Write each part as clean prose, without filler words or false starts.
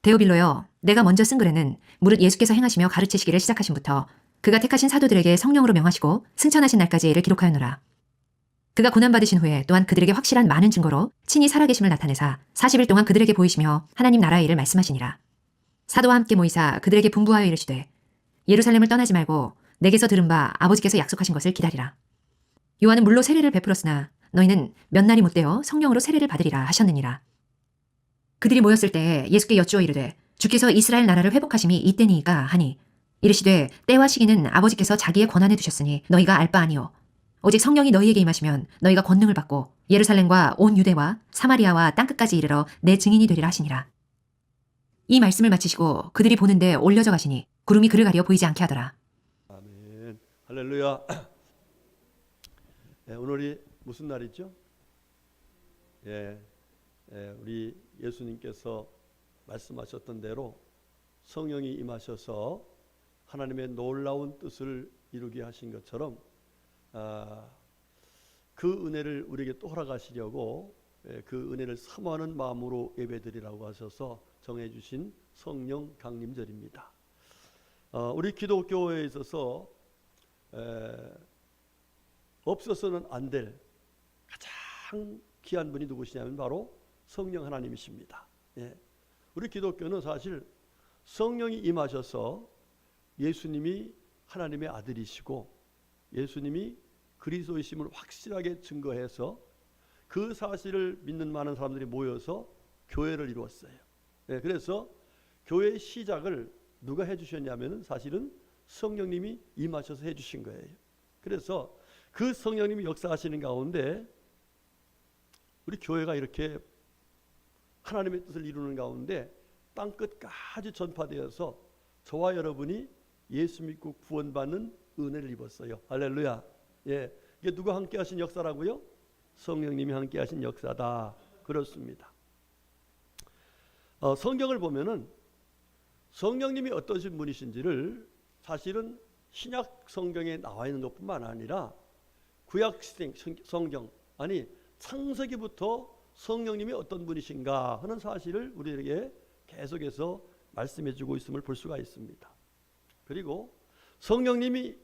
데오빌로여, 내가 먼저 쓴 글에는 무릇 예수께서 행하시며 가르치시기를 시작하심부터 그가 택하신 사도들에게 성령으로 명하시고 승천하신 날까지 이를 기록하였노라. 그가 고난받으신 후에 또한 그들에게 확실한 많은 증거로 친히 살아계심을 나타내사 40일 동안 그들에게 보이시며 하나님 나라의 일을 말씀하시니라. 사도와 함께 모이사 그들에게 분부하여 이르시되 예루살렘을 떠나지 말고 내게서 들은 바 아버지께서 약속하신 것을 기다리라. 요한은 물로 세례를 베풀었으나 너희는 몇 날이 못되어 성령으로 세례를 받으리라 하셨느니라. 그들이 모였을 때 예수께 여쭈어 이르되 주께서 이스라엘 나라를 회복하심이 이때니이까 하니 이르시되 때와 시기는 아버지께서 자기의 권한에 두셨으니 너희가 알 바 아니요 오직 성령이 너희에게 임하시면 너희가 권능을 받고 예루살렘과 온 유대와 사마리아와 땅끝까지 이르러 내 증인이 되리라 하시니라. 이 말씀을 마치시고 그들이 보는데 올려져 가시니 구름이 그를 가려 보이지 않게 하더라. 아멘. 할렐루야. 오늘이 무슨 날이죠? 우리 예수님께서 말씀하셨던 대로 성령이 임하셔서 하나님의 놀라운 뜻을 이루게 하신 것처럼 그 은혜를 우리에게 또 허락하시려고 그 은혜를 사모하는 마음으로 예배드리라고 하셔서 정해주신 성령 강림절입니다. 우리 기독교에 있어서 없어서는 안 될 가장 귀한 분이 누구시냐면 바로 성령 하나님이십니다. 우리 기독교는 사실 성령이 임하셔서 예수님이 하나님의 아들이시고 예수님이 그리스도이심을 확실하게 증거해서 그 사실을 믿는 많은 사람들이 모여서 교회를 이루었어요. 그래서 교회의 시작을 누가 해주셨냐면 사실은 성령님이 임하셔서 해주신 거예요. 그래서 그 성령님이 역사하시는 가운데 우리 교회가 이렇게 하나님의 뜻을 이루는 가운데 땅끝까지 전파되어서 저와 여러분이 예수 믿고 구원받는 은혜를 입었어요. 할렐루야. 이게 누가 함께 하신 역사라고요? 성령님이 함께 하신 역사다. 그렇습니다. 성경을 보면은 성령님이 어떠신 분이신지를 사실은 신약 성경에 나와 있는 것뿐만 아니라 구약 성경 아니 창세기부터 성령님이 어떤 분이신가 하는 사실을 우리에게 계속해서 말씀해 주고 있음을 볼 수가 있습니다. 그리고 성령님이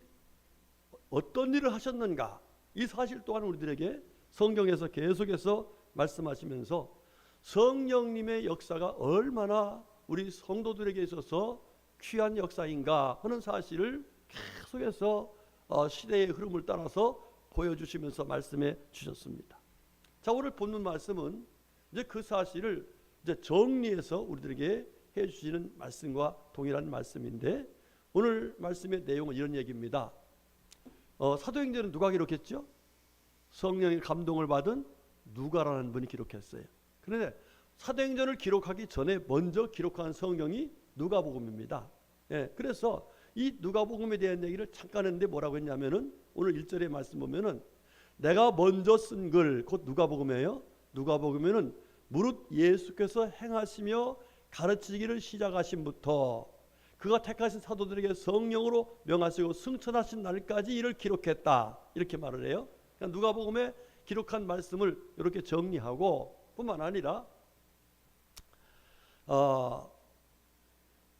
어떤 일을 하셨는가 이 사실 또한 우리들에게 성경에서 계속해서 말씀하시면서 성령님의 역사가 얼마나 우리 성도들에게 있어서 귀한 역사인가 하는 사실을 계속해서 시대의 흐름을 따라서 보여주시면서 말씀해 주셨습니다. 자, 오늘 본문 말씀은 이제 그 사실을 이제 정리해서 우리들에게 해주시는 말씀과 동일한 말씀인데 오늘 말씀의 내용은 이런 얘기입니다. 사도행전은 누가 기록했죠? 성령의 감동을 받은 누가라는 분이 기록했어요. 그런데 사도행전을 기록하기 전에 먼저 기록한 성경이 누가복음입니다. 그래서 이 누가복음에 대한 얘기를 잠깐 했는데 뭐라고 했냐면은 오늘 1절의 말씀 보면은 내가 먼저 쓴 글 곧 누가복음이에요. 누가복음에는 무릇 예수께서 행하시며 가르치기를 시작하신부터 그가 택하신 사도들에게 성령으로 명하시고 승천하신 날까지 이를 기록했다. 이렇게 말을 해요. 그러니까 누가복음에 기록한 말씀을 이렇게 정리하고 뿐만 아니라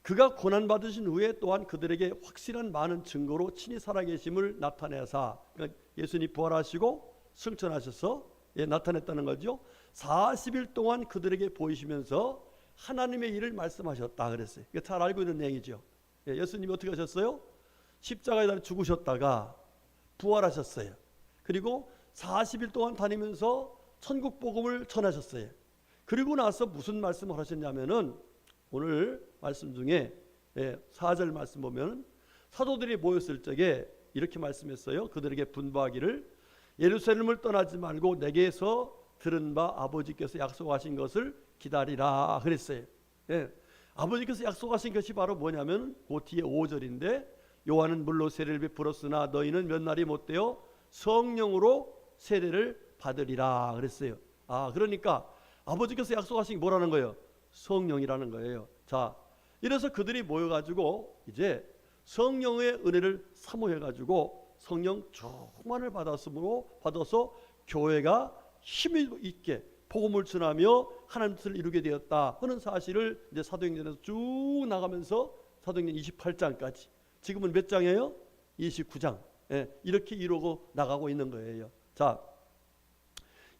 그가 고난받으신 후에 또한 그들에게 확실한 많은 증거로 친히 살아계심을 나타내사 그러니까 예수님이 부활하시고 승천하셔서 나타냈다는 거죠. 40일 동안 그들에게 보이시면서 하나님의 일을 말씀하셨다 그랬어요. 잘 알고 있는 얘기죠. 예수님이 어떻게 하셨어요? 십자가에 달려 죽으셨다가 부활하셨어요. 그리고 40일 동안 다니면서 천국 복음을 전하셨어요. 그리고 나서 무슨 말씀을 하셨냐면은 오늘 말씀 중에 4절 말씀 보면 사도들이 모였을 적에 이렇게 말씀했어요. 그들에게 분부하기를 예루살렘을 떠나지 말고 내게서 들은 바 아버지께서 약속하신 것을 기다리라 그랬어요. 아버지께서 약속하신 것이 바로 뭐냐면 그 뒤에 5절인데 요한은 물로 세례를 베풀었으나 너희는 몇 날이 못되어 성령으로 세례를 받으리라 그랬어요. 그러니까 아버지께서 약속하신 게 뭐라는 거예요? 성령이라는 거예요. 자, 이래서 그들이 모여가지고 이제 성령의 은혜를 사모해가지고 성령 충만을 받아서 교회가 힘이 있게 복음을 전하며 하나님 뜻을 이루게 되었다 하는 사실을 이제 사도행전에서 쭉 나가면서 사도행전 28장까지 지금은 몇 장이에요? 29장. 예, 이렇게 이루고 나가고 있는 거예요. 자,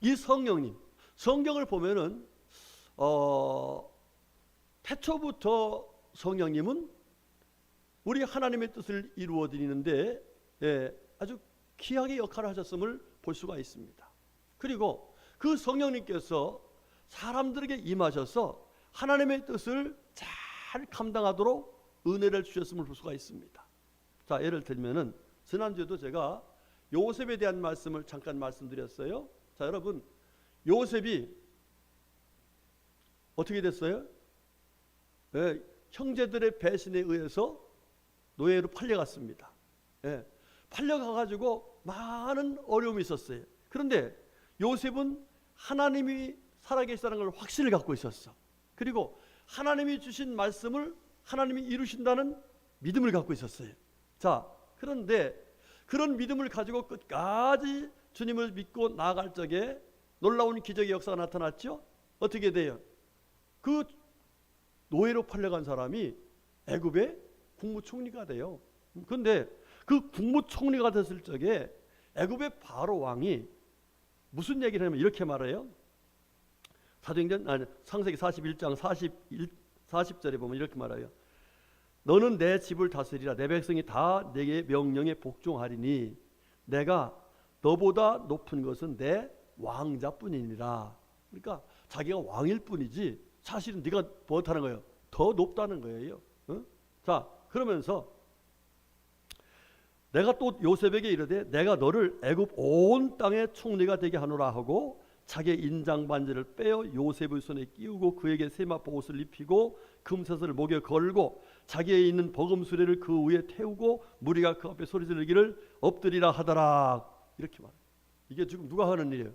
이 성령님, 성경을 보면은 태초부터 성령님은 우리 하나님의 뜻을 이루어 드리는데 아주 귀하게 역할을 하셨음을 볼 수가 있습니다. 그리고 그 성령님께서 사람들에게 임하셔서 하나님의 뜻을 잘 감당하도록 은혜를 주셨음을 볼 수가 있습니다. 자, 예를 들면은 지난주에도 제가 요셉에 대한 말씀을 잠깐 말씀드렸어요. 자, 여러분, 요셉이 어떻게 됐어요? 형제들의 배신에 의해서 노예로 팔려갔습니다. 팔려가가지고 많은 어려움이 있었어요. 그런데 요셉은 하나님이 살아계시다는 걸 확신을 갖고 있었어. 그리고 하나님이 주신 말씀을 하나님이 이루신다는 믿음을 갖고 있었어요. 자, 그런데 그런 믿음을 가지고 끝까지 주님을 믿고 나아갈 적에 놀라운 기적의 역사가 나타났죠. 어떻게 돼요? 그 노예로 팔려간 사람이 애굽의 국무총리가 돼요. 그런데 그 국무총리가 됐을 적에 애굽의 바로 왕이 무슨 얘기를 하냐면 이렇게 말해요. 사도행전 창세기 41장 40절에 보면 이렇게 말해요. 너는 내 집을 다스리라. 내 백성이 다 내게 명령에 복종하리니 내가 너보다 높은 것은 내 왕자뿐이니라. 그러니까 자기가 왕일 뿐이지 사실은 네가 못하는 거예요. 더 높다는 거예요. 자, 그러면서 내가 또 요셉에게 이르되 내가 너를 애굽 온 땅의 총리가 되게 하노라 하고 자기의 인장 반지를 빼어 요셉의 손에 끼우고 그에게 세마포 옷을 입히고 금사슬을 목에 걸고 자기의 있는 버금 수레를 그 위에 태우고 무리가 그 앞에 소리 지르기를 엎드리라 하더라. 이렇게 말해요. 이게 지금 누가 하는 일이에요?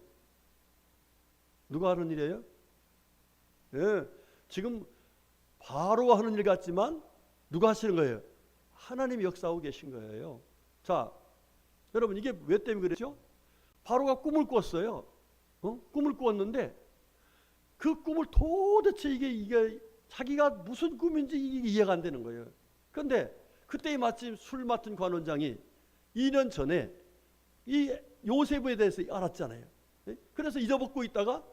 누가 하는 일이에요? 지금 바로가 하는 일 같지만 누가 하시는 거예요? 하나님이 역사하고 계신 거예요. 자, 여러분 이게 왜 때문에 그랬죠? 바로가 꿈을 꿨어요. 꿈을 꾸었는데 그 꿈을 도대체 이게 자기가 무슨 꿈인지 이해가 안 되는 거예요. 그런데 그때 마침 술 맡은 관원장이 2년 전에 이 요셉에 대해서 알았잖아요. 그래서 잊어먹고 있다가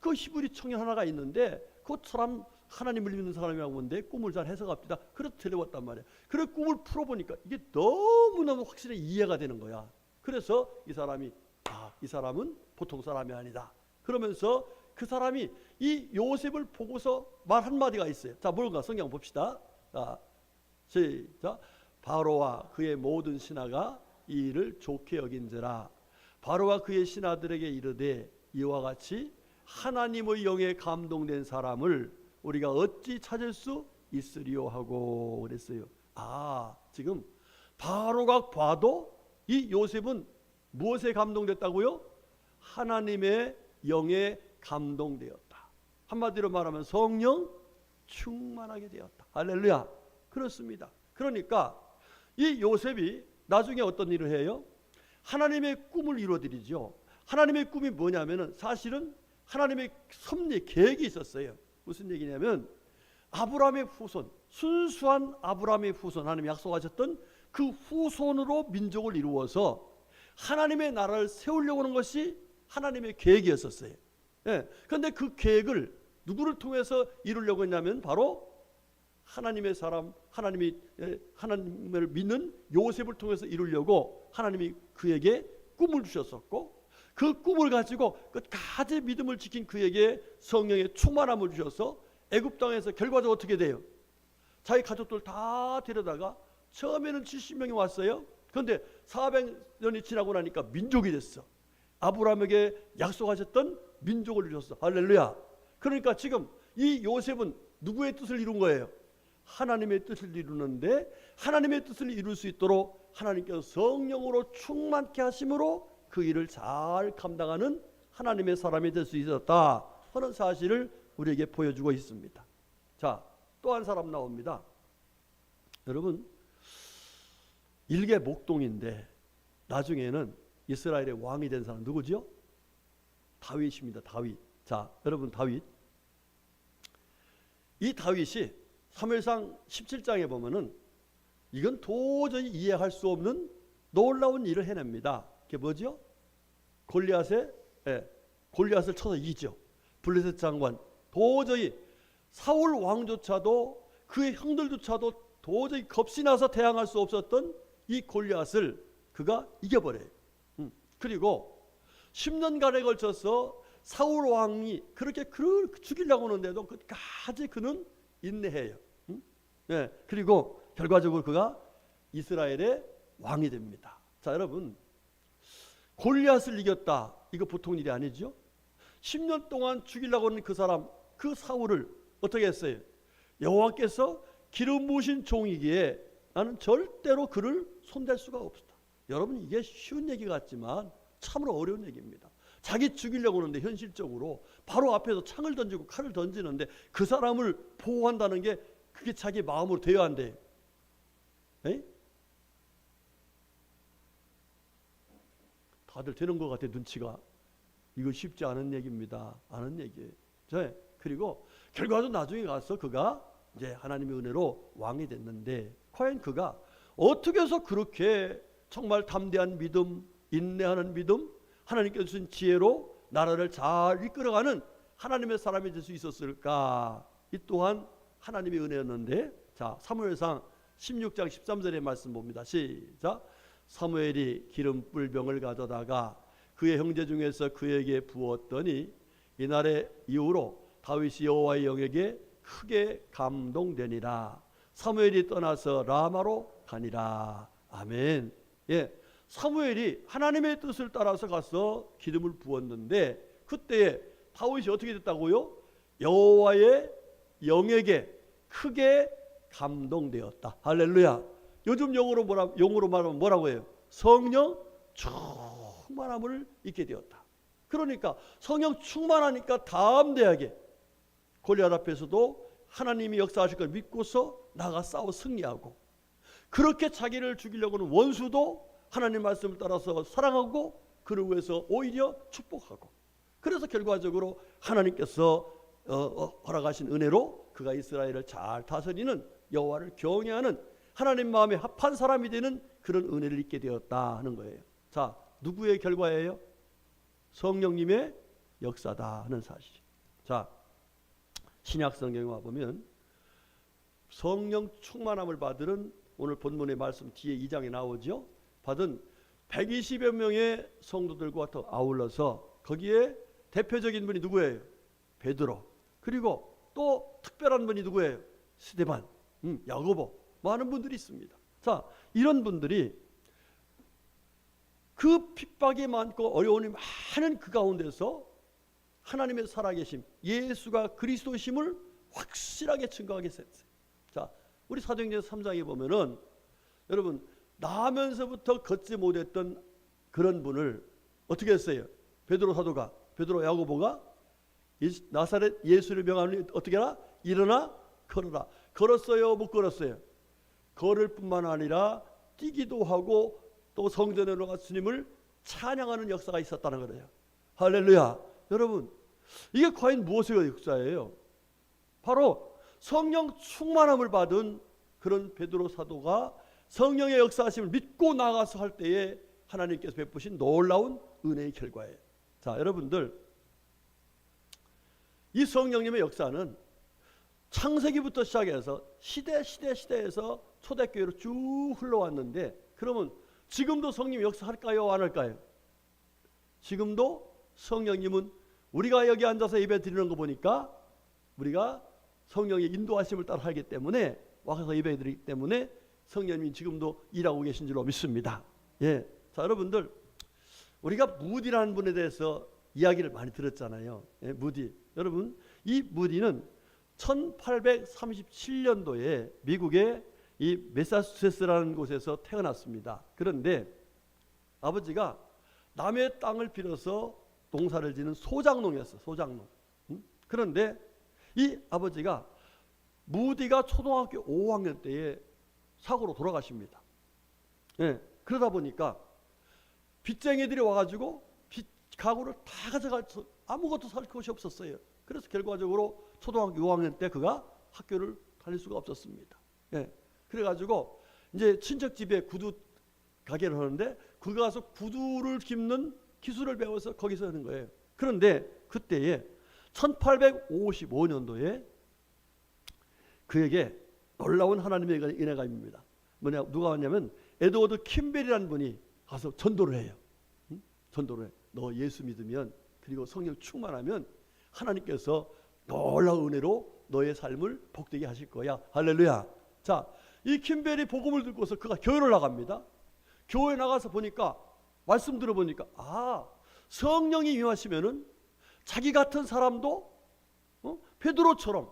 그 히브리 청년 하나가 있는데 그 사람 하나님을 믿는 사람이라고 하는데 꿈을 잘 해석합니다. 그래서 데려왔단 말이에요. 그래 꿈을 풀어보니까 이게 너무너무 확실히 이해가 되는 거야. 그래서 이 사람이 이 사람은 보통 사람이 아니다. 그러면서 그 사람이 이 요셉을 보고서 말 한마디가 있어요. 자, 뭘까? 성경 봅시다. 자, 시작. 바로와 그의 모든 신하가 이 일을 좋게 여긴지라. 바로와 그의 신하들에게 이르되 이와 같이 하나님의 영에 감동된 사람을 우리가 어찌 찾을 수 있으리요 하고 그랬어요. 지금 바로가 봐도 이 요셉은 무엇에 감동됐다고요? 하나님의 영에 감동되었다. 한마디로 말하면 성령 충만하게 되었다. 할렐루야. 그렇습니다. 그러니까 이 요셉이 나중에 어떤 일을 해요? 하나님의 꿈을 이루어드리죠. 하나님의 꿈이 뭐냐면은 사실은 하나님의 섭리 계획이 있었어요. 무슨 얘기냐면 아브라함의 후손, 순수한 아브라함의 후손, 하나님이 약속하셨던 그 후손으로 민족을 이루어서 하나님의 나라를 세우려고 하는 것이 하나님의 계획이었었어요. 그런데 그 계획을 누구를 통해서 이루려고 했냐면 바로 하나님의 사람, 하나님을 믿는 요셉을 통해서 이루려고 하나님이 그에게 꿈을 주셨었고 그 꿈을 가지고 끝까지 믿음을 지킨 그에게 성령의 충만함을 주셔서 애굽 땅에서 결과적으로 어떻게 돼요? 자기 가족들 다 데려다가 처음에는 70명이 왔어요. 그런데 400년이 지나고 나니까 민족이 됐어. 아브라함에게 약속하셨던 민족을 주셨어. 할렐루야. 그러니까 지금 이 요셉은 누구의 뜻을 이룬 거예요? 하나님의 뜻을 이루는데 하나님의 뜻을 이룰 수 있도록 하나님께서 성령으로 충만케 하심으로 그 일을 잘 감당하는 하나님의 사람이 될 수 있었다 하는 사실을 우리에게 보여주고 있습니다. 자, 또 한 사람 나옵니다. 여러분, 일개 목동인데 나중에는 이스라엘의 왕이 된 사람 누구죠? 다윗입니다. 다윗. 자, 여러분 다윗. 이 다윗이 사무엘상 17장에 보면은 이건 도저히 이해할 수 없는 놀라운 일을 해냅니다. 그게 뭐죠? 골리앗을 쳐서 이기죠. 블레셋 장관. 도저히 사울 왕조차도 그의 형들조차도 도저히 겁이 나서 대항할 수 없었던 이 골리앗을 그가 이겨버려요. 그리고 10년간에 걸쳐서 사울 왕이 그렇게 그를 죽이려고 하는데도 끝까지 그는 인내해요. 그리고 결과적으로 그가 이스라엘의 왕이 됩니다. 자, 여러분, 골리앗을 이겼다. 이거 보통 일이 아니죠. 10년 동안 죽이려고 하는 그 사람, 그 사울을 어떻게 했어요? 여호와께서 기름 부으신 종이기에 나는 절대로 그를 손댈 수가 없다. 여러분, 이게 쉬운 얘기 같지만 참으로 어려운 얘기입니다. 자기 죽이려고 하는데 현실적으로 바로 앞에서 창을 던지고 칼을 던지는데 그 사람을 보호한다는 게 그게 자기 마음으로 되어야 한대. 다들 되는 것 같아. 눈치가. 이거 쉽지 않은 얘기입니다. 않은 얘기예요. 그리고 결과도 나중에 가서 그가 이제 하나님의 은혜로 왕이 됐는데, 과연 그가 어떻게 해서 그렇게 정말 담대한 믿음, 인내하는 믿음, 하나님께서 주신 지혜로 나라를 잘 이끌어가는 하나님의 사람이 될 수 있었을까? 이 또한 하나님의 은혜였는데, 자, 사무엘상 16장 13절의 말씀 봅니다. 시작. 사무엘이 기름 뿔병을 가져다가 그의 형제 중에서 그에게 부었더니 이날의 이후로 다윗이 여호와의 영에게 크게 감동되니라. 사무엘이 떠나서 라마로 가니라. 아멘. 사무엘이 하나님의 뜻을 따라서 가서 기름을 부었는데 그때 다윗이 어떻게 됐다고요? 여호와의 영에게 크게 감동되었다. 할렐루야. 요즘 용어로 말하면 뭐라고 해요? 성령 충만함을 잊게 되었다. 그러니까 성령 충만하니까 담대하게 골리앗 앞에서도 하나님이 역사하실 걸 믿고서 나가 싸워 승리하고, 그렇게 자기를 죽이려고 하는 원수도 하나님 말씀을 따라서 사랑하고 그를 위해서 오히려 축복하고, 그래서 결과적으로 하나님께서 허락하신 은혜로 그가 이스라엘을 잘 다스리는, 여호와를 경외하는 하나님 마음에 합한 사람이 되는 그런 은혜를 잊게 되었다 하는 거예요. 자, 누구의 결과예요? 성령님의 역사다 하는 사실. 자, 신약 성경에 와 보면 성령 충만함을 받은, 오늘 본문의 말씀 뒤에 2장에 나오죠. 받은 120여 명의 성도들과 더 아울러서 거기에 대표적인 분이 누구예요? 베드로. 그리고 또 특별한 분이 누구예요? 스데반, 야고보, 많은 분들이 있습니다. 자, 이런 분들이 그 핍박이 많고 어려움이 많은 그 가운데서 하나님의 살아계심, 예수가 그리스도심을 확실하게 증거하게 했어요. 자, 우리 사도행전 3장에 보면은 여러분, 나면서부터 걷지 못했던 그런 분을 어떻게 했어요? 베드로 사도가, 베드로 야고보가 나사렛 예수를 명하니 어떻게 하라? 일어나 걸어라. 걸었어요? 못 걸었어요? 걸을 뿐만 아니라 뛰기도 하고 또 성전에 들어가 주님을 찬양하는 역사가 있었다는 거예요. 할렐루야. 여러분, 이게 과연 무엇의 역사예요? 바로 성령 충만함을 받은 그런 베드로 사도가 성령의 역사하심을 믿고 나가서 할 때에 하나님께서 베푸신 놀라운 은혜의 결과예요. 자, 여러분들, 이 성령님의 역사는 창세기부터 시작해서 시대에서 초대교회로 쭉 흘러왔는데, 그러면 지금도 성령님 역사할까요? 안 할까요? 지금도 성령님은 우리가 여기 앉아서 예배 드리는 거 보니까 우리가 성령의 인도하심을 따라 하기 때문에, 와서 예배 드리기 때문에 성령님이 지금도 일하고 계신 줄로 믿습니다. 자, 여러분들, 우리가 무디라는 분에 대해서 이야기를 많이 들었잖아요. 무디. 여러분, 이 무디는 1837년도에 미국의 이 매사추세츠라는 곳에서 태어났습니다. 그런데 아버지가 남의 땅을 빌어서 농사를 지는 소작농이었어요. 소작농. 그런데 이 아버지가 무디가 초등학교 5학년 때에 사고로 돌아가십니다. 그러다 보니까 빚쟁이들이 와가지고 빚 가구를 다 가져가서 아무것도 살 것이 없었어요. 그래서 결과적으로 초등학교 6학년 때 그가 학교를 다닐 수가 없었습니다. 예. 그래가지고 이제 친척 집에 구두 가게를 하는데 거기 가서 구두를 깁는 기술을 배워서 거기서 하는 거예요. 그런데 그때에 1855년도에 그에게 놀라운 하나님의 은혜가 입니다. 뭐냐, 누가 왔냐면 에드워드 킴벨이라는 분이 가서 전도를 해요. 응? 전도를 해. 너 예수 믿으면 그리고 성령 충만하면 하나님께서 놀라운 은혜로 너의 삶을 복되게 하실 거야. 할렐루야. 자, 이 킴벨이 복음을 듣고서 그가 교회를 나갑니다. 교회 나가서 보니까 말씀 들어보니까 성령이 임하시면은 자기 같은 사람도 베드로처럼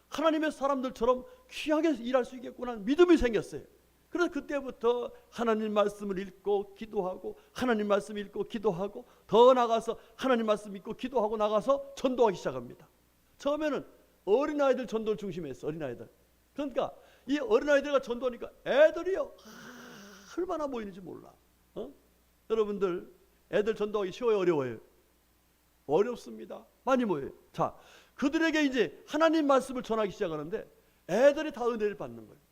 하나님의 사람들처럼 귀하게 일할 수 있겠구나 믿음이 생겼어요. 그래서 그때부터 하나님 말씀을 읽고 기도하고 하나님 말씀 읽고 기도하고 더 나가서 하나님 말씀 읽고 기도하고 나가서 전도하기 시작합니다. 처음에는 어린아이들 전도를 중심했어. 어린아이들. 그러니까 이 어린아이들과 전도하니까 애들이요 얼마나 모이는지 몰라. 여러분들 애들 전도하기 쉬워요, 어려워요? 어렵습니다. 많이 모여요. 자, 그들에게 이제 하나님 말씀을 전하기 시작하는데 애들이 다 은혜를 받는 거예요.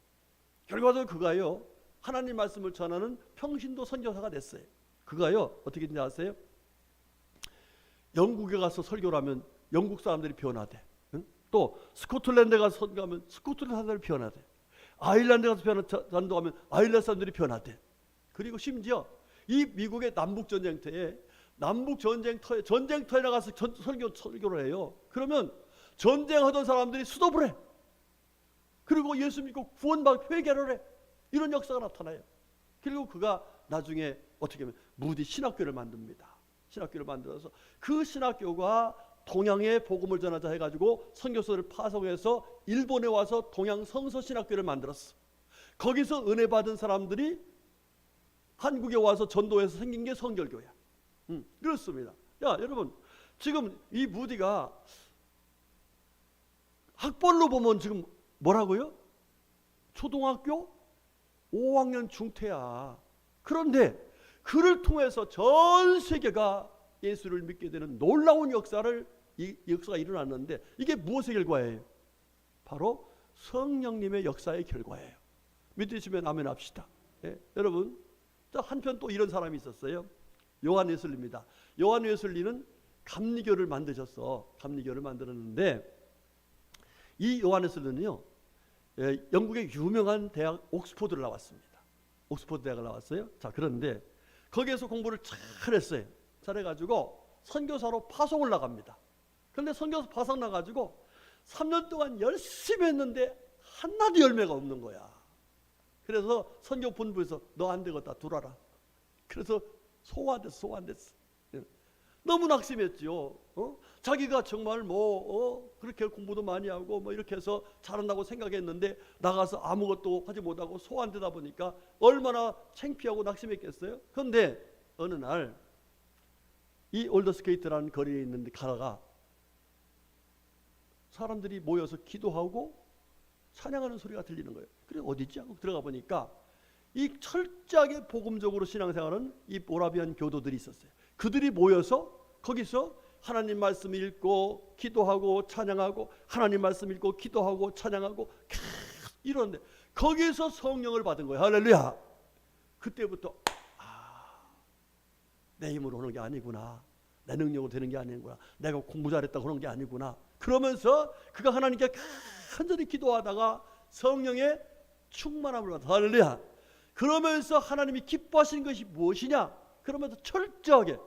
결과적으로 그가요 하나님 말씀을 전하는 평신도 선교사가 됐어요. 그가요 어떻게 된지 아세요? 영국에 가서 설교를 하면 영국 사람들이 변화돼. 응? 또 스코틀랜드에 가서 선교하면 스코틀랜드 사람들이 변화돼. 아일랜드에 가서 전도하면 아일랜드 사람들이 변화돼. 그리고 심지어 이 미국의 남북 전쟁터에 전쟁터에 나가서 설교를 해요. 그러면 전쟁하던 사람들이 수도를 해. 그리고 예수 믿고 구원받고 회개를 해. 이런 역사가 나타나요. 그리고 그가 나중에 어떻게 하면 무디 신학교를 만듭니다. 신학교를 만들어서 그 신학교가 동양에 복음을 전하자 해가지고 선교사를 파송해서 일본에 와서 동양 성서 신학교를 만들었어. 거기서 은혜 받은 사람들이 한국에 와서 전도해서 생긴 게 성결교야. 그렇습니다. 야, 여러분, 지금 이 무디가 학벌로 보면 지금 뭐라고요? 초등학교 5학년 중퇴야. 그런데 그를 통해서 전 세계가 예수를 믿게 되는 놀라운 이 역사가 일어났는데 이게 무엇의 결과예요? 바로 성령님의 역사의 결과예요. 믿으시면 아멘 합시다. 예, 여러분, 한편 또 이런 사람이 있었어요. 요한 웨슬리입니다. 요한 웨슬리는 감리교를 만드셨어. 감리교를 만들었는데 이 요한 웨슬리는요 영국의 유명한 대학 옥스포드를 나왔습니다. 옥스포드 대학을 나왔어요. 자, 그런데 거기에서 공부를 잘했어요. 잘해가지고 선교사로 파송을 나갑니다. 그런데 선교사 파송 나가지고 3년 동안 열심히 했는데 하나도 열매가 없는 거야. 그래서 선교 본부에서 너 안 되겠다 들어와라. 그래서 소환됐어. 너무 낙심했죠. 자기가 정말 그렇게 공부도 많이 하고 이렇게 해서 잘한다고 생각했는데 나가서 아무것도 하지 못하고 소환되다 보니까 얼마나 창피하고 낙심했겠어요. 그런데 어느 날 이 올더스게이트라는 거리에 있는데 가다가 사람들이 모여서 기도하고 찬양하는 소리가 들리는 거예요. 그래 어디지 하고 들어가 보니까 이 철저하게 복음적으로 신앙생활하는 이 모라비안 교도들이 있었어요. 그들이 모여서 거기서 하나님 말씀 읽고 기도하고 찬양하고 하나님 말씀 읽고 기도하고 찬양하고 이러는데 거기서 성령을 받은 거예요. 할렐루야. 그때부터 내 힘으로 하는 게 아니구나. 내 능력으로 되는 게 아니구나. 내가 공부 잘했다고 그런 게 아니구나. 그러면서 그가 하나님께 간절히 기도하다가 성령의 충만함을 받아. 할렐루야. 그러면서 하나님이 기뻐하시는 것이 무엇이냐? 그러면서 철저하게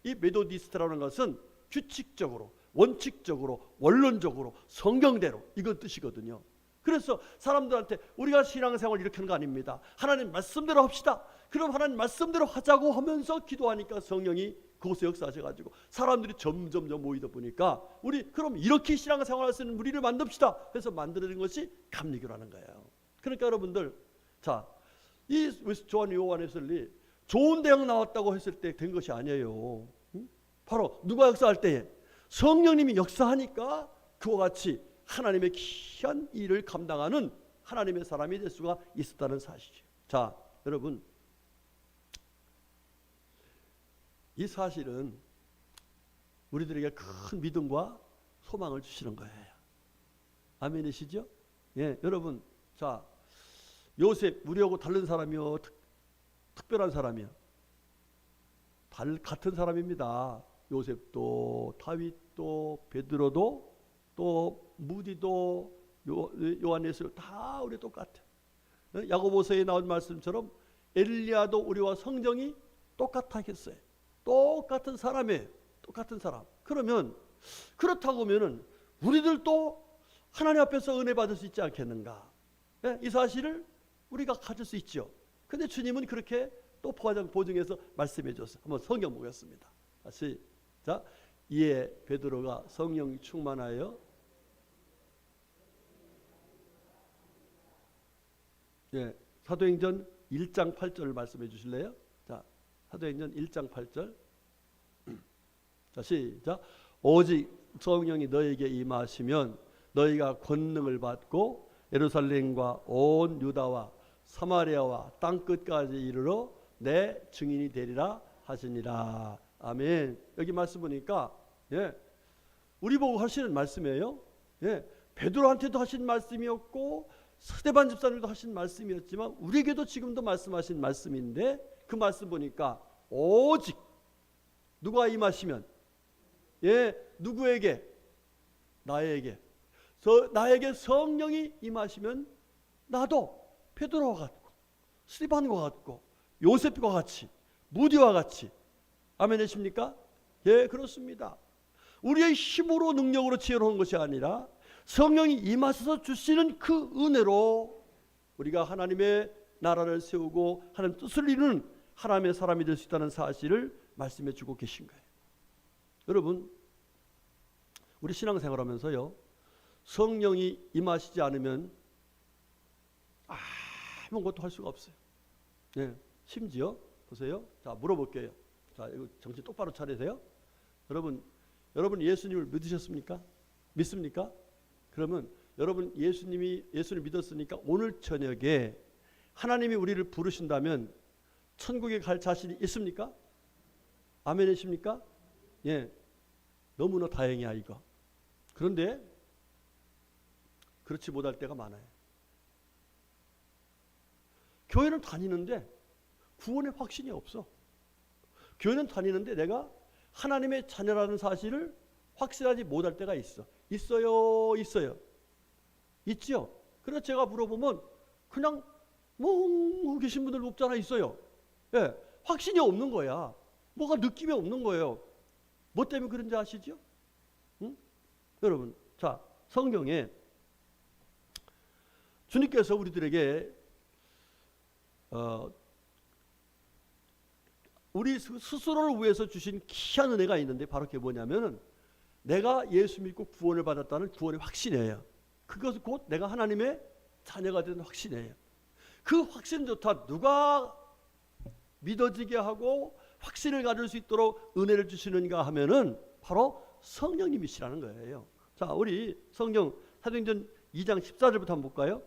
이 메도디스트라는 것은 규칙적으로, 원칙적으로, 원론적으로, 성경대로 이건 뜻이거든요. 그래서 사람들한테 우리가 신앙생활 이렇게 하는 거 아닙니다. 하나님 말씀대로 합시다. 그럼 하나님 말씀대로 하자고 하면서 기도하니까 성령이 그곳에 역사하셔가지고 사람들이 점점 모이다 보니까 우리 그럼 이렇게 신앙생활 할 수 있는 무리를 만듭시다. 그래서 만들어진 것이 감리교라는 거예요. 그러니까 여러분들, 자, 이 조한 요한 웨슬리 좋은 대학 나왔다고 했을 때 된 것이 아니에요. 바로 누가 역사할 때에 성령님이 역사하니까 그와 같이 하나님의 귀한 일을 감당하는 하나님의 사람이 될 수가 있었다는 사실이에요. 자, 여러분, 이 사실은 우리들에게 큰 믿음과 소망을 주시는 거예요. 아멘이시죠? 예, 여러분, 자, 요셉 우리하고 다른 사람이요, 특별한 사람이요, 같은 사람입니다. 요셉도, 다윗도, 베드로도, 또 무디도, 요한예수 다 우리 똑같아. 야고보서에 나온 말씀처럼 엘리야도 우리와 성정이 똑같았겠어요. 똑같은 사람이에요. 똑같은 사람. 그러면 그렇다고 하면은 우리들도 하나님 앞에서 은혜 받을 수 있지 않겠는가? 예? 이 사실을 우리가 가질 수 있죠. 근데 주님은 그렇게 또 보증해서 말씀해 줬어요. 한번 성경 보겠습니다. 다시. 자, 이에 베드로가 성령 충만하여 예, 사도행전 1장 8절을 말씀해 주실래요? 자, 사도행전 1장 8절. 자, 시작. 오직 성령이 너에게 임하시면 너희가 권능을 받고 예루살렘과 온 유다와 사마리아와 땅 끝까지 이르러 내 증인이 되리라 하시니라. 아멘. 여기 말씀 보니까 예, 우리 보고 하시는 말씀이에요. 예, 베드로한테도 하신 말씀이었고 스데반 집사님도 하신 말씀이었지만 우리에게도 지금도 말씀하신 말씀인데 그 말씀 보니까 오직 누가 임하시면 예, 누구에게? 나에게. 나에게 성령이 임하시면 나도 베드로와 같고 스데반과 같고 요셉과 같이 무디와 같이 아멘이십니까? 예, 그렇습니다. 우리의 힘으로 능력으로 지혜로 한 것이 아니라 성령이 임하셔서 주시는 그 은혜로 우리가 하나님의 나라를 세우고 하나님 뜻을 이루는 하나님의 사람이 될 수 있다는 사실을 말씀해 주고 계신 거예요. 여러분, 우리 신앙생활하면서요, 성령이 임하시지 않으면 아무것도 할 수가 없어요. 예, 심지어 보세요. 자, 물어볼게요. 자, 이거 정신 똑바로 차리세요. 여러분 예수님을 믿으셨습니까? 믿습니까? 그러면 여러분 예수를 믿었으니까 오늘 저녁에 하나님이 우리를 부르신다면 천국에 갈 자신이 있습니까? 아멘이십니까? 예, 너무나 다행이야 이거. 그런데 그렇지 못할 때가 많아요. 교회는 다니는데 구원의 확신이 없어. 교회는 다니는데 내가 하나님의 자녀라는 사실을 확실하지 못할 때가 있어. 있어요. 있죠. 그래서 제가 물어보면 그냥 뭐 계신 분들 없잖아. 있어요. 예, 확신이 없는 거야. 뭐가 느낌이 없는 거예요. 뭐 때문에 그런지 아시죠? 응? 여러분, 자, 성경에 주님께서 우리들에게 우리 스스로를 위해서 주신 귀한 은혜가 있는데 바로 그게 뭐냐면은 내가 예수 믿고 구원을 받았다는 구원의 확신이에요. 그것은 곧 내가 하나님의 자녀가 되는 확신이에요. 그 확신조차 누가 믿어지게 하고 확신을 가질 수 있도록 은혜를 주시는가 하면은 바로 성령님이시라는 거예요. 자, 우리 성경 사도행전 2장 14절부터 한번 볼까요?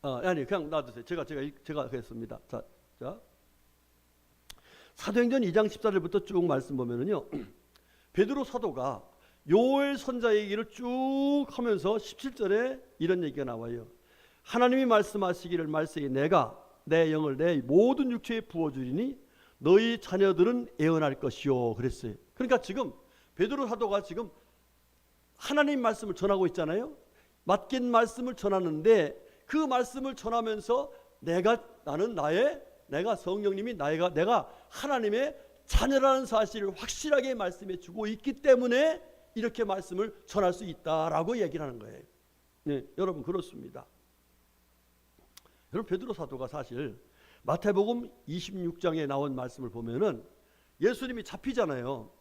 아니 그냥 놔두세요. 제가 하겠습니다. 자, 사도행전 2장 14절부터 쭉 말씀 보면은요, 베드로 사도가 요엘 선자 얘기를 쭉 하면서 17절에 이런 얘기가 나와요. 하나님이 말씀하시기를 말세에 내가 내 영을 내 모든 육체에 부어주리니 너희 자녀들은 애언할 것이요 그랬어요. 그러니까 지금 베드로 사도가 지금 하나님 말씀을 전하고 있잖아요. 맡긴 말씀을 전하는데 그 말씀을 전하면서 내가 성령님이 내가 하나님의 자녀라는 사실을 확실하게 말씀해 주고 있기 때문에 이렇게 말씀을 전할 수 있다라고 얘기를 하는 거예요. 네, 여러분 그렇습니다. 여러분 베드로 사도가 사실 마태복음 26장에 나온 말씀을 보면은 예수님이 잡히잖아요.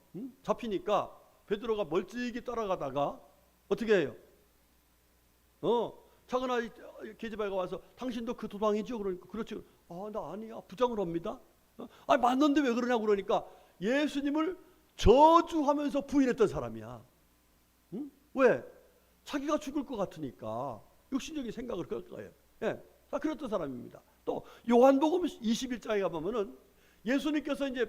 잡히니까 베드로가 멀찍이 따라가다가 어떻게 해요? 작은 아이 계집아이가 와서 당신도 그 도당이죠? 그러니까 그렇죠. 나 아니야. 부정을 합니다. 맞는데 왜 그러냐고 그러니까 예수님을 저주하면서 부인했던 사람이야. 응? 왜? 자기가 죽을 것 같으니까 육신적인 생각을 그럴 거예요. 예. 그랬던 사람입니다. 또 요한복음 21장에 가보면은 예수님께서 이제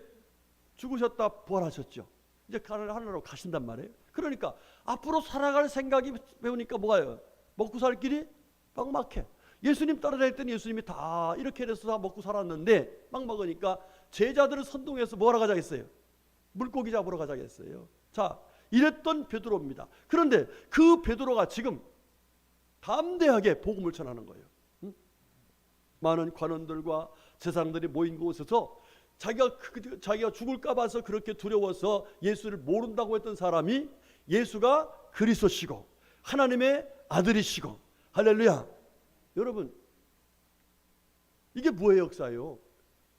죽으셨다 부활하셨죠. 이제 하늘나라로 가신단 말이에요. 그러니까 앞으로 살아갈 생각이 배우니까 뭐가요? 먹고 살 길이 막막해. 예수님 따라다닐 때는 예수님이 다 이렇게 해서 다 먹고 살았는데 막 먹으니까 제자들을 선동해서 뭐하러 가자 했어요? 물고기 잡으러 가자 했어요. 자, 이랬던 베드로입니다. 그런데 그 베드로가 지금 담대하게 복음을 전하는 거예요. 많은 관원들과 제사장들이 모인 곳에서 자기가 죽을까 봐서 그렇게 두려워서 예수를 모른다고 했던 사람이 예수가 그리스도시고 하나님의 아들이시고, 할렐루야. 여러분, 이게 뭐의 역사예요?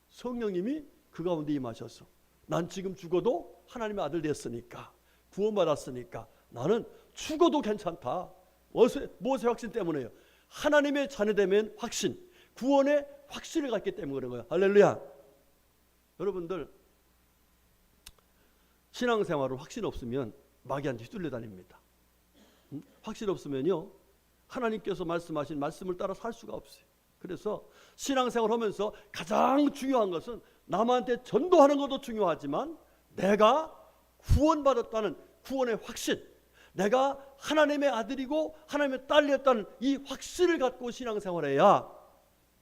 성령님이 그 가운데 임하셔서 난 지금 죽어도 하나님의 아들 됐으니까, 구원받았으니까 나는 죽어도 괜찮다. 무엇의 확신 때문에요? 하나님의 자녀되면 확신, 구원의 확신을 갖기 때문에 그런 거예요. 할렐루야. 여러분들, 신앙생활은 확신 없으면 마귀한테 휘둘려 다닙니다. 확신 없으면요, 하나님께서 말씀하신 말씀을 따라 살 수가 없어요. 그래서 신앙생활 하면서 가장 중요한 것은 남한테 전도하는 것도 중요하지만 내가 구원받았다는 구원의 확신, 내가 하나님의 아들이고 하나님의 딸이었다는 이 확신을 갖고 신앙생활해야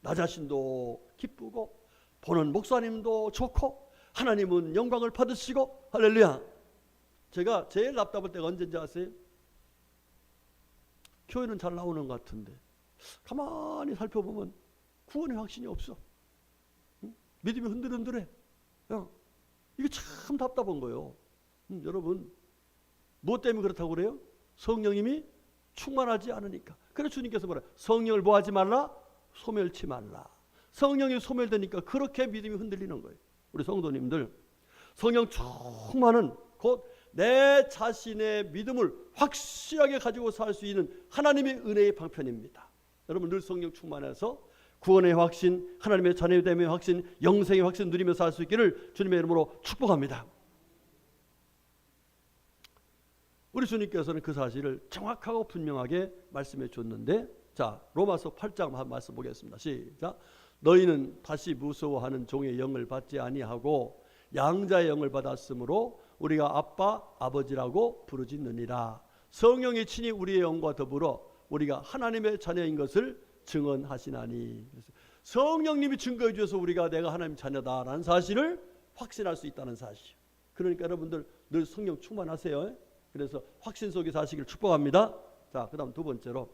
나 자신도 기쁘고 보는 목사님도 좋고 하나님은 영광을 받으시고, 할렐루야. 제가 제일 답답할 때가 언제인지 아세요? 교회는 잘 나오는 것 같은데 가만히 살펴보면 구원의 확신이 없어. 믿음이 흔들흔들해. 이게 참 답답한 거예요. 여러분, 무엇 때문에 그렇다고 그래요? 성령님이 충만하지 않으니까. 그래서 주님께서 뭐라? 성령을 뭐하지 말라? 소멸치 말라. 성령이 소멸되니까 그렇게 믿음이 흔들리는 거예요. 우리 성도님들, 성령 충만은 곧 내 자신의 믿음을 확실하게 가지고 살 수 있는 하나님의 은혜의 방편입니다. 여러분, 늘 성령 충만해서 구원의 확신, 하나님의 자녀됨의 확신, 영생의 확신 누리며 살 수 있기를 주님의 이름으로 축복합니다. 우리 주님께서는 그 사실을 정확하고 분명하게 말씀해 줬는데, 자, 로마서 8장 한 말씀 보겠습니다. 시작. 너희는 다시 무서워하는 종의 영을 받지 아니하고 양자의 영을 받았으므로 우리가 아빠 아버지라고 부르짖느니라. 성령이 친히 우리의 영과 더불어 우리가 하나님의 자녀인 것을 증언하시나니. 성령님이 증거해 주셔서 우리가 내가 하나님 자녀다라는 사실을 확신할 수 있다는 사실. 그러니까 여러분들 늘 성령 충만하세요. 그래서 확신 속에 사시기를 축복합니다. 자, 그 다음 두 번째로,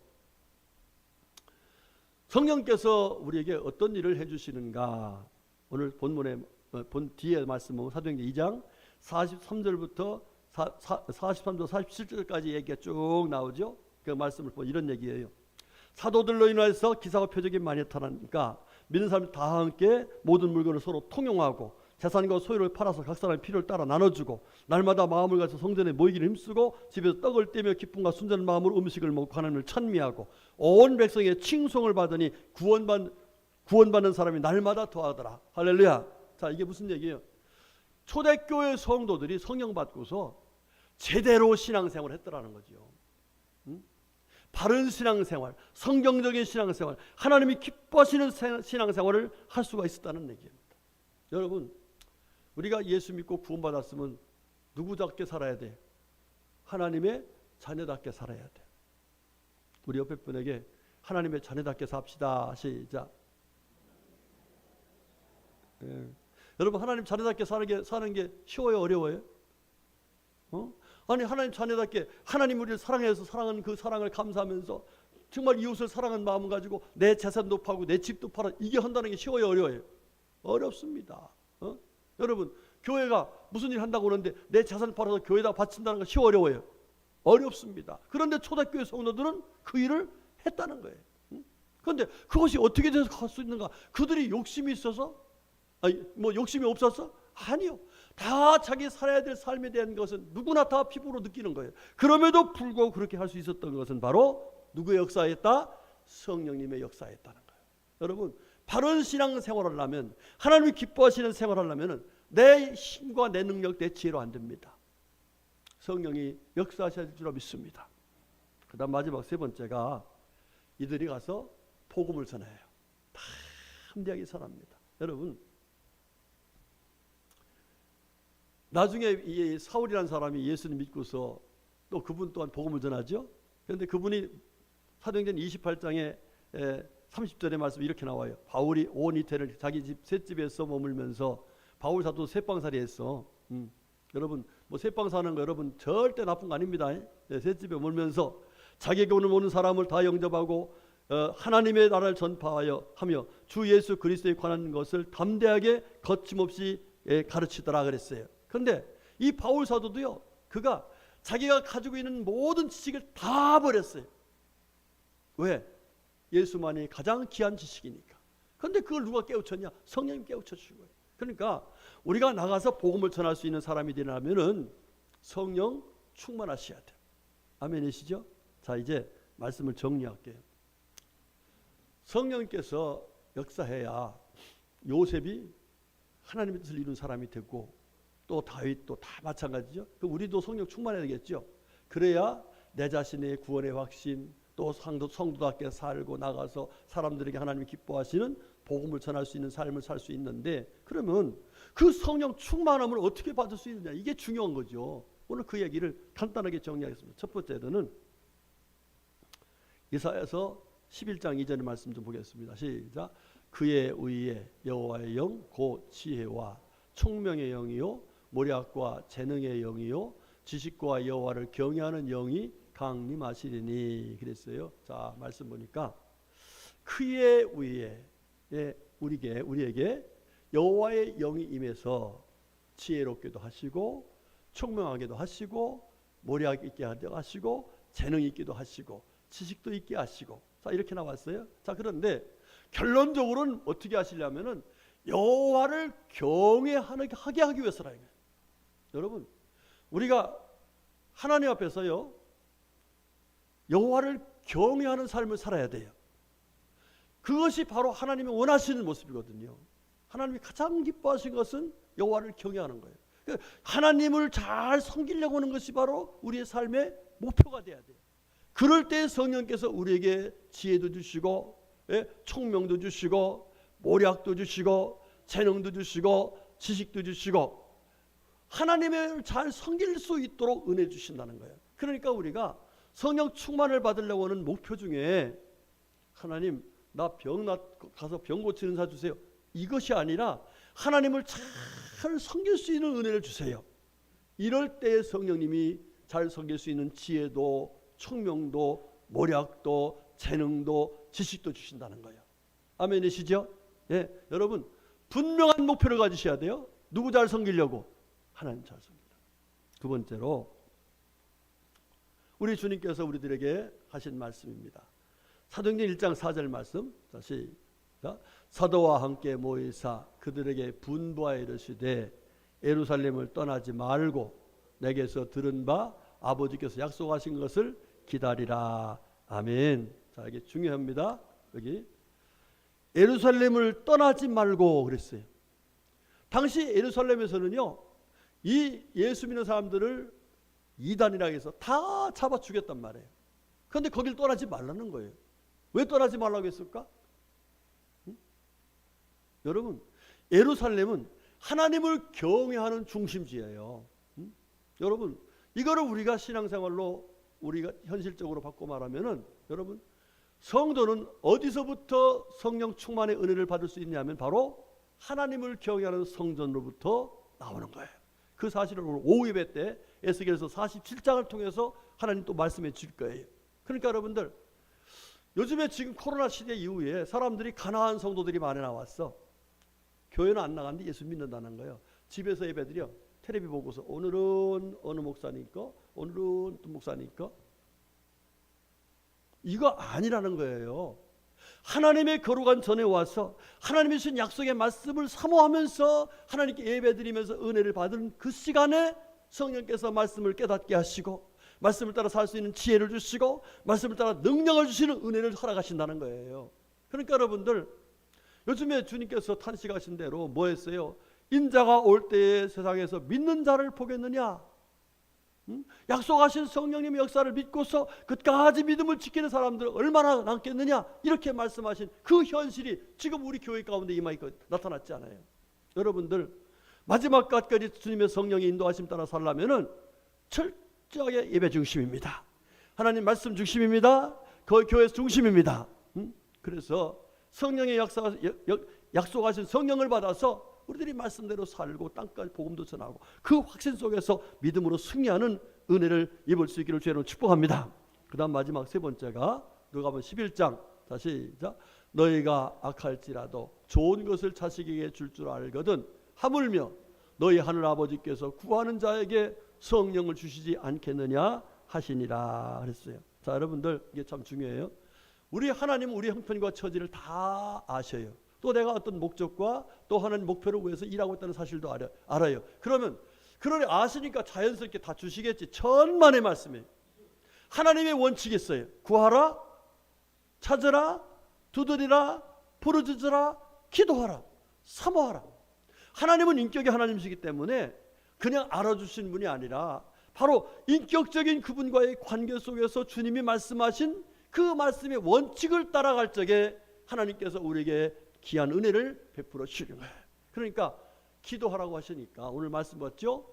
성령께서 우리에게 어떤 일을 해주시는가. 오늘 본문의 본 뒤에 말씀은 사도행전 2장 43절부터 43절 47절까지 얘기가 쭉 나오죠. 그 말씀을 보면 이런 얘기예요. 사도들로 인해서 기사와 표적이 많이 나타나니까 믿는 사람이 다 함께 모든 물건을 서로 통용하고 재산과 소유를 팔아서 각 사람의 필요를 따라 나눠주고 날마다 마음을 가서 성전에 모이기를 힘쓰고 집에서 떡을 떼며 기쁨과 순전한 마음으로 음식을 먹고 하나님을 찬미하고 온 백성의 칭송을 받으니 구원받는 사람이 날마다 더하더라. 할렐루야. 자, 이게 무슨 얘기예요? 초대교회 성도들이 성령 받고서 제대로 신앙생활을 했더라는 거죠. 바른 신앙생활, 성경적인 신앙생활, 하나님이 기뻐하시는 신앙생활을 할 수가 있었다는 얘기입니다. 여러분, 우리가 예수 믿고 구원받았으면 누구답게 살아야 돼? 하나님의 자녀답게 살아야 돼. 우리 옆에 분에게 하나님의 자녀답게 삽시다. 시작. 여러분, 하나님 자녀답게 사는 게 쉬워요, 어려워요? 아니, 하나님 자녀답게 하나님 우리를 사랑해서 사랑하는 그 사랑을 감사하면서 정말 이웃을 사랑하는 마음을 가지고 내 재산도 팔고 내 집도 팔아, 이게 한다는 게 쉬워요, 어려워요? 어렵습니다. 여러분, 교회가 무슨 일 한다고 그러는데 내 재산 팔아서 교회에다 바친다는 거 쉬워, 어려워요? 어렵습니다. 그런데 초대교회 성도들은 그 일을 했다는 거예요. 그런데 그것이 어떻게 돼서 할 수 있는가? 그들이 욕심이 있어서? 뭐 욕심이 없어서? 아니요. 다 자기 살아야 될 삶에 대한 것은 누구나 다 피부로 느끼는 거예요. 그럼에도 불구하고 그렇게 할 수 있었던 것은 바로 누구의 역사였다? 성령님의 역사였다는 거예요. 여러분, 바른 신앙생활을 하려면, 하나님이 기뻐하시는 생활을 하려면 내 힘과 내 능력, 내 지혜로 안 됩니다. 성령이 역사하실 줄 믿습니다. 그 다음 마지막 세 번째가 이들이 가서 복음을 전해요. 담대하게 전합니다. 여러분, 나중에 이 사울이라는 사람이 예수님 믿고서 또 그분 또한 복음을 전하죠. 그런데 그분이 사도행전 28장에 30절의 말씀 이렇게 나와요. 바울이 온 이태를 자기 집 셋집에서 머물면서, 바울 사도 셋방살이 했어. 여러분 뭐 셋방 사는 거 여러분 절대 나쁜 거 아닙니다. 셋집에 머물면서 자기에게 오는 사람을 다 영접하고 하나님의 나라를 전파하여 하며 주 예수 그리스도에 관한 것을 담대하게 거침없이 가르치더라 그랬어요. 그런데 이 바울 사도도요, 그가 자기가 가지고 있는 모든 지식을 다 버렸어요. 왜? 예수만이 가장 귀한 지식이니까. 그런데 그걸 누가 깨우쳤냐? 성령님 깨우쳐 주신 거예요. 그러니까 우리가 나가서 복음을 전할 수 있는 사람이 되려면은 성령 충만하셔야 돼요. 아멘이시죠? 자, 이제 말씀을 정리할게요. 성령께서 역사해야 요셉이 하나님의 뜻을 이룬 사람이 되고, 또 다윗도 다 마찬가지죠. 우리도 성령 충만해야 되겠죠. 그래야 내 자신의 구원의 확신, 또 성도답게 살고 나가서 사람들에게 하나님이 기뻐하시는 복음을 전할 수 있는 삶을 살 수 있는데, 그러면 그 성령 충만함을 어떻게 받을 수 있느냐, 이게 중요한 거죠. 오늘 그 얘기를 간단하게 정리하겠습니다. 첫 번째로는 이사야서 11장 2절의 말씀 좀 보겠습니다. 시작. 그의 의에 여호와의 영 곧 지혜와 총명의 영이요 모략과 재능의 영이요 지식과 여호와를 경외하는 영이 강림하시리니 그랬어요. 자, 말씀 보니까 그의 의에 우리에게 여호와의 영이 임해서 지혜롭게도 하시고 총명하게도 하시고 모략 있게 하시고 재능 있기도 하시고 지식도 있게 하시고, 자, 이렇게 나왔어요. 자, 그런데 결론적으로는 어떻게 하시려면은 여호와를 경외하게 하기 위해서라. 여러분, 우리가 하나님 앞에서요 여호와를 경외하는 삶을 살아야 돼요. 그것이 바로 하나님이 원하시는 모습이거든요. 하나님이 가장 기뻐하신 것은 여호와를 경외하는 거예요. 그러니까 하나님을 잘 섬기려고 하는 것이 바로 우리의 삶의 목표가 돼야 돼요. 그럴 때 성령께서 우리에게 지혜도 주시고, 총명도 주시고, 모략도 주시고, 재능도 주시고, 지식도 주시고, 하나님을 잘 섬길 수 있도록 은혜 주신다는 거예요. 그러니까 우리가 성령 충만을 받으려고 하는 목표 중에 하나님 나 가서 병 고치는 사 주세요, 이것이 아니라 하나님을 잘 섬길 수 있는 은혜를 주세요. 이럴 때 성령님이 잘 섬길 수 있는 지혜도 총명도 모략도 재능도 지식도 주신다는 거예요. 아멘이시죠? 예, 여러분 분명한 목표를 가지셔야 돼요. 누구 잘 섬기려고? 하나님 잘 섬긴다. 두 번째로 우리 주님께서 우리들에게 하신 말씀입니다. 사도행전 1장 4절 말씀. 다시 사도와 함께 모이사 그들에게 분부하여 이르시되 예루살렘을 떠나지 말고 내게서 들은 바 아버지께서 약속하신 것을 기다리라. 아멘. 자, 이게 중요합니다. 여기 예루살렘을 떠나지 말고 그랬어요. 당시 예루살렘에서는요 이 예수 믿는 사람들을 이단이라 해서 다 잡아 죽였단 말이에요. 그런데 거길 떠나지 말라는 거예요. 왜 떠나지 말라고 했을까? 여러분, 예루살렘은 하나님을 경외하는 중심지예요. 여러분, 이거를 우리가 신앙생활로 우리가 현실적으로 바꿔 말하면은, 여러분, 성도는 어디서부터 성령 충만의 은혜를 받을 수 있냐면 바로 하나님을 경외하는 성전으로부터 나오는 거예요. 그 사실을 오늘 오후 예배 때 에스겔서 47장을 통해서 하나님 또 말씀해 줄 거예요. 그러니까 여러분들, 요즘에 지금 코로나 시대 이후에 사람들이 가난한 성도들이 많이 나왔어. 교회는 안 나가는데 예수 믿는다는 거예요. 집에서 예배드려. 텔레비 보고서 오늘은 어느 목사님 거, 오늘은 또 목사님 거. 이거 아니라는 거예요. 하나님의 거룩한 전에 와서 하나님의 주신 약속의 말씀을 사모하면서 하나님께 예배드리면서 은혜를 받은 그 시간에 성령께서 말씀을 깨닫게 하시고 말씀을 따라 살 수 있는 지혜를 주시고 말씀을 따라 능력을 주시는 은혜를 허락하신다는 거예요. 그러니까 여러분들, 요즘에 주님께서 탄식하신 대로 뭐 했어요? 인자가 올 때에 세상에서 믿는 자를 보겠느냐? 약속하신 성령님의 역사를 믿고서 끝까지 믿음을 지키는 사람들 얼마나 남겠느냐? 이렇게 말씀하신 그 현실이 지금 우리 교회 가운데 임하니까 나타났지 않아요? 여러분들, 마지막까지 주님의 성령의 인도하심 따라 살려면은 철저하게 예배 중심입니다. 하나님 말씀 중심입니다. 그 교회 중심입니다. 그래서 성령의 약속하신 성령을 받아서 우리들이 말씀대로 살고 땅까지 복음도 전하고 그 확신 속에서 믿음으로 승리하는 은혜를 입을 수 있기를 주의 이름으로 축복합니다. 그 다음 마지막 세 번째가 누가복음 11장 다시 시작. 너희가 악할지라도 좋은 것을 자식에게 줄 줄 알거든 하물며 너희 하늘 아버지께서 구하는 자에게 성령을 주시지 않겠느냐 하시니라 그랬어요. 자, 여러분들 이게 참 중요해요. 우리 하나님은 우리 형편과 처지를 다 아셔요. 또 내가 어떤 목적과 또 하나님 목표를 위해서 일하고 있다는 사실도 알아요. 그러면 그러니 아시니까 자연스럽게 다 주시겠지. 천만의 말씀이에요. 하나님의 원칙이 있어요. 구하라, 찾으라, 두드리라, 부르짖으라, 기도하라, 사모하라. 하나님은 인격의 하나님이시기 때문에 그냥 알아주신 분이 아니라 바로 인격적인 그분과의 관계 속에서 주님이 말씀하신 그 말씀의 원칙을 따라갈 적에 하나님께서 우리에게 귀한 은혜를 베풀어 주시는 거예요. 그러니까 기도하라고 하시니까 오늘 말씀 봤죠?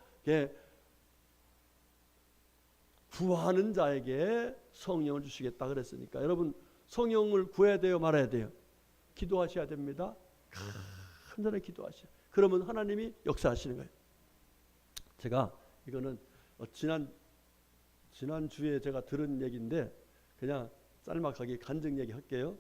구하는 자에게 성령을 주시겠다 그랬으니까 여러분 성령을 구해야 돼요, 말아야 돼요? 기도하셔야 됩니다. 간절히 기도하셔요. 그러면 하나님이 역사하시는 거예요. 제가 이거는 지난 주에 제가 들은 얘기인데 그냥 짤막하게 간증 얘기 할게요.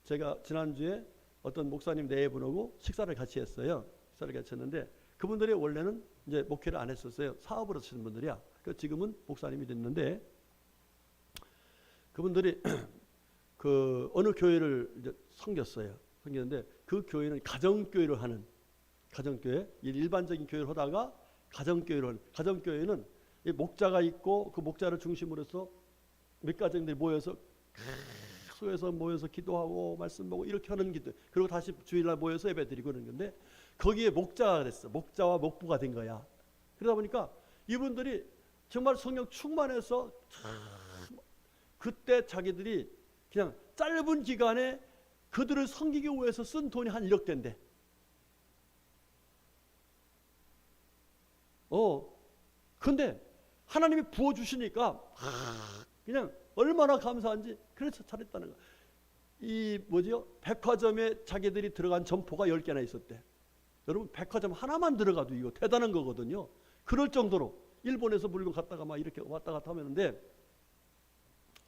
제가 지난 주에 어떤 목사님 네 분하고 식사를 같이 했어요. 식사를 같이 했는데 그분들이 원래는 이제 목회를 안 했었어요. 사업을 하시는 분들이야. 지금은 목사님이 됐는데 그분들이 그 어느 교회를 이제 섬겼어요. 섬겼는데 그 교회는 가정교회를 하는 가정교회, 일반적인 교회를 하다가 가정교회를 하는 가정교회는 목자가 있고 그 목자를 중심으로 해서 몇 가정들이 모여서 소에서 모여서 기도하고 말씀 보고 이렇게 하는 기도. 그리고 다시 주일날 모여서 예배드리고 그러는 건데 거기에 목자가 됐어. 목자와 목부가 된 거야. 그러다 보니까 이분들이 정말 성령 충만해서 그때 자기들이 그냥 짧은 기간에 그들을 섬기기 위해서 쓴 돈이 한 1억 대인데 근데 하나님이 부어주시니까 그냥 얼마나 감사한지 그래서 잘했다는 거야. 이 뭐지요? 백화점에 자기들이 들어간 점포가 10개나 있었대. 여러분 백화점 하나만 들어가도 이거 대단한 거거든요. 그럴 정도로 일본에서 물건 갔다가 막 이렇게 왔다 갔다 하는데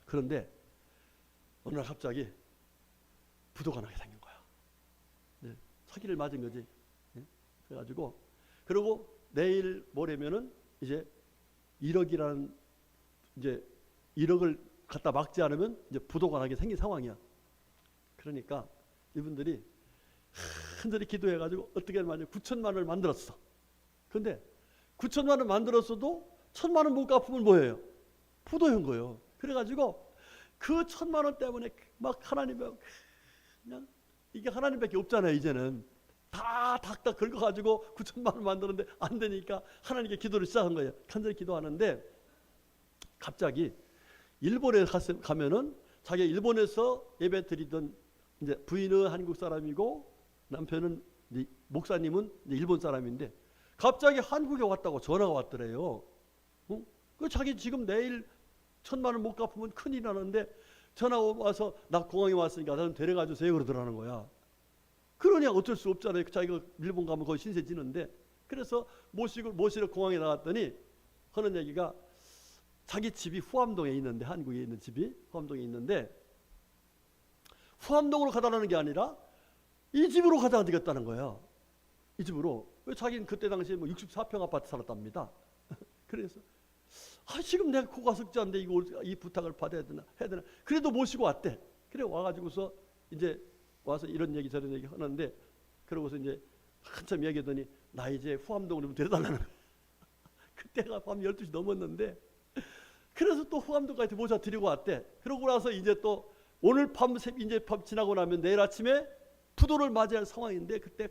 그런데 어느 날 갑자기 부도가 나게 생긴 거야. 네, 사기를 맞은 거지. 네? 그래가지고 그리고 내일 모레면은 이제 1억이라는 이제 1억을 갖다 막지 않으면 이제 부도가 나게 생긴 상황이야. 그러니까 이분들이 한절히 기도해가지고 어떻게 하냐면 9천만 원을 만들었어. 근데 9천만 원 만들었어도 1,000만 원 못 갚으면 뭐예요? 부도인 거예요. 그래가지고 그 1,000만 원 때문에 막 하나님이 그냥 이게 하나님밖에 없잖아요. 이제는 다 닥다 긁어가지고 9천만 원 만드는데 안 되니까 하나님께 기도를 시작한 거예요. 간절히 기도하는데 갑자기 일본에 가면은 자기가 일본에서 예배 드리던 이제 부인은 한국 사람이고 남편은 목사님은 이제 일본 사람인데 갑자기 한국에 왔다고 전화가 왔더래요. 그 자기 지금 내일 1,000만 원 못 갚으면 큰일 나는데 전화 와서 나 공항에 왔으니까 나는 데려가 주세요 그러더라는 거야. 그러냐 어쩔 수 없잖아요. 자기가 일본 가면 거의 신세 지는데 그래서 모시러 공항에 나갔더니 하는 얘기가 자기 집이 후암동에 있는데 한국에 있는 집이 후암동에 있는데 후암동으로 가달라는 게 아니라 이 집으로 가자 되겠다는 거야. 이 집으로. 왜 자기는 그때 당시에 뭐 64평 아파트 살았답니다. 그래서 지금 내가 코가 석자인데 이 부탁을 받아야 되나 해야 되나. 그래도 모시고 왔대. 그래 와가지고서 이제 와서 이런 얘기 저런 얘기 하는데 그러고서 이제 한참 얘기하더니 나 이제 후암동으로 데려달라는 거야. 그때가 밤 12시 넘었는데 그래서 또 후암동까지 모셔 드리고 왔대. 그러고 나서 이제 또 오늘 밤 이제 밤 지나고 나면 내일 아침에 부도를 맞이할 상황인데 그때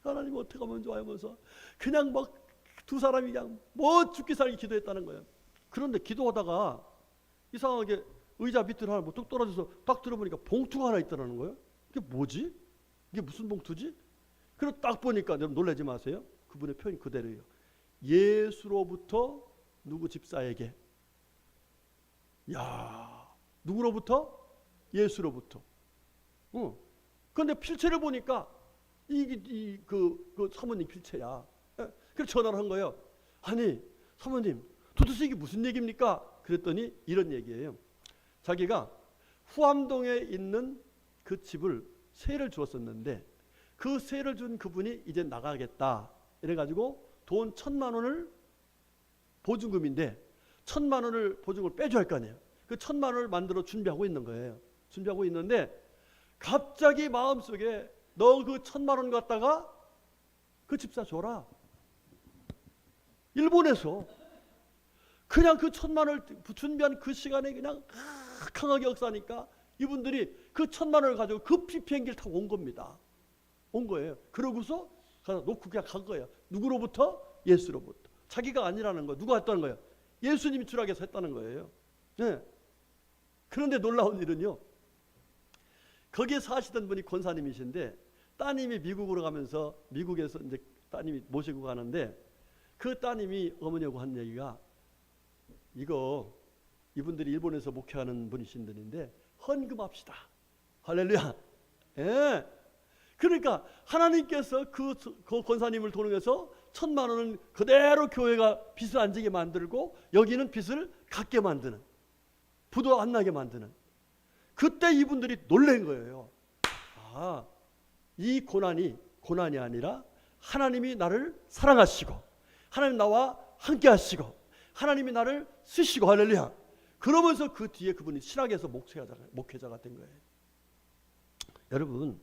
하나님 어떻게 하면 좋아하면서 그냥 막 두 사람이 그냥 뭐 죽기 살기 기도했다는 거예요. 그런데 기도하다가 이상하게 의자 밑으로 하나 뚝 떨어져서 딱 들어보니까 봉투가 하나 있더라는 거예요. 이게 뭐지? 이게 무슨 봉투지? 그래서 딱 보니까 여러분 놀라지 마세요. 그분의 표현 그대로예요. 예수로부터 누구 집사에게. 야, 누구로부터? 예수로부터. 그런데 필체를 보니까 그 사모님 필체야. 그래서 전화를 한 거예요. 아니 사모님 도대체 이게 무슨 얘기입니까? 그랬더니 이런 얘기예요. 자기가 후암동에 있는 그 집을 세를 주었었는데 그 세를 준 그분이 이제 나가겠다 이래가지고 돈 1,000만 원을 보증금인데 1,000만 원을 보증금을 빼줘야 할 거 아니에요. 그 1,000만 원을 만들어 준비하고 있는 거예요. 준비하고 있는데 갑자기 마음속에 너 그 1,000만 원 갖다가 그 집사 줘라. 일본에서 그냥 그 1,000만 원을 준비한 그 시간에 그냥 강하게 역사하니까 이분들이 그 1,000만 원을 가지고 급히 비행기를 타고 온 겁니다. 온 거예요. 그러고서 가서 놓고 그냥 간 거예요. 누구로부터? 예수로부터. 자기가 아니라는 거. 누가 했다는 거예요? 예수님이 주락해서 했다는 거예요. 네. 그런데 놀라운 일은요. 거기에 사시던 분이 권사님이신데 따님이 미국으로 가면서 미국에서 이제 따님이 모시고 가는데 그 따님이 어머니하고 한 얘기가 이분들이 일본에서 목회하는 분이신들인데 헌금합시다. 할렐루야. 예. 그러니까 하나님께서 그 권사님을 통해서 1,000만 원은 그대로 교회가 빚을 안 지게 만들고 여기는 빚을 갚게 만드는, 부도 안 나게 만드는. 그때 이분들이 놀란 거예요. 아, 이 고난이 아니라 하나님이 나를 사랑하시고 하나님 나와 함께 하시고 하나님이 나를 쓰시고 할렐루야. 그러면서 그 뒤에 그분이 신학에서 목회자가 된 거예요. 여러분,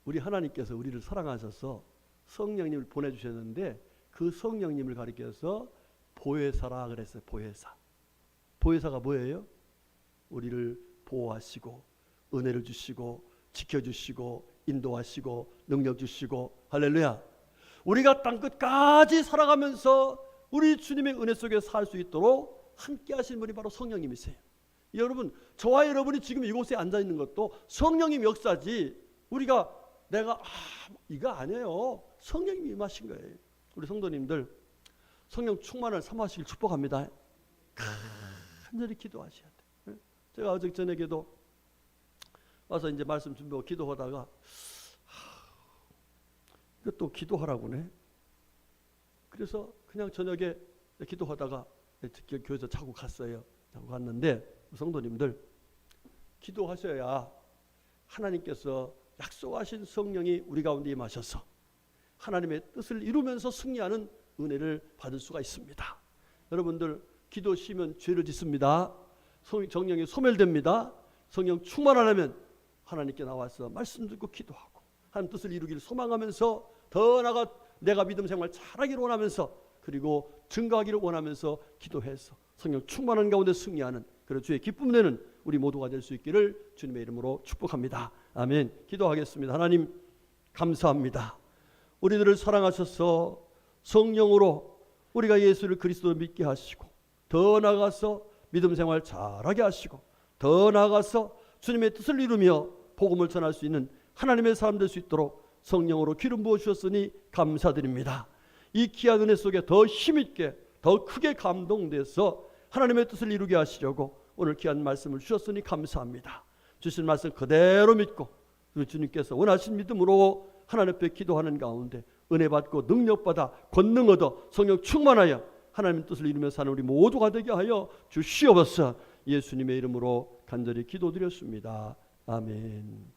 우리 하나님께서 우리를 사랑하셔서 성령님을 보내주셨는데 그 성령님을 가리켜서 보혜사라 그랬어요. 보혜사. 보혜사가 뭐예요? 우리를 보호하시고 은혜를 주시고 지켜주시고 인도하시고 능력 주시고 할렐루야. 우리가 땅끝까지 살아가면서 우리 주님의 은혜 속에 살 수 있도록 함께 하신 분이 바로 성령님이세요. 여러분, 저와 여러분이 지금 이곳에 앉아 있는 것도 성령님 역사지 내가 이거 아니에요. 성령님이 임하신 거예요. 우리 성도님들 성령 충만을 삼하시길 축복합니다. 간절히 기도하셔야 돼. 제가 어제 저녁에도 와서 이제 말씀 준비하고 기도하다가 또 기도하라고네. 그래서 그냥 저녁에 기도하다가 교회에서 자고 갔어요. 자고 갔는데 성도님들 기도하셔야 하나님께서 약속하신 성령이 우리 가운데 임하셔서 하나님의 뜻을 이루면서 승리하는 은혜를 받을 수가 있습니다. 여러분들 기도 쉬면 죄를 짓습니다. 성령이 소멸됩니다. 성령 충만하려면 하나님께 나와서 말씀 듣고 기도하고 하나님 뜻을 이루기를 소망하면서 더 나아가 내가 믿음 생활 잘하기를 원하면서 그리고 증거하기를 원하면서 기도해서 성령 충만한 가운데 승리하는 그런 주의 기쁨 내는 우리 모두가 될 수 있기를 주님의 이름으로 축복합니다. 아멘. 기도하겠습니다. 하나님 감사합니다. 우리들을 사랑하셔서 성령으로 우리가 예수를 그리스도로 믿게 하시고 더 나아가서 믿음 생활 잘하게 하시고 더 나아가서 주님의 뜻을 이루며 복음을 전할 수 있는 하나님의 사람 될 수 있도록 성령으로 기름 부어 주셨으니 감사드립니다. 이 귀한 은혜 속에 더 힘있게 더 크게 감동돼서 하나님의 뜻을 이루게 하시려고 오늘 귀한 말씀을 주셨으니 감사합니다. 주신 말씀 그대로 믿고 주님께서 원하신 믿음으로 하나님 앞에 기도하는 가운데 은혜 받고 능력 받아 권능 얻어 성령 충만하여 하나님의 뜻을 이루며 사는 우리 모두가 되게 하여 주시옵소서. 예수님의 이름으로 간절히 기도드렸습니다. 아멘.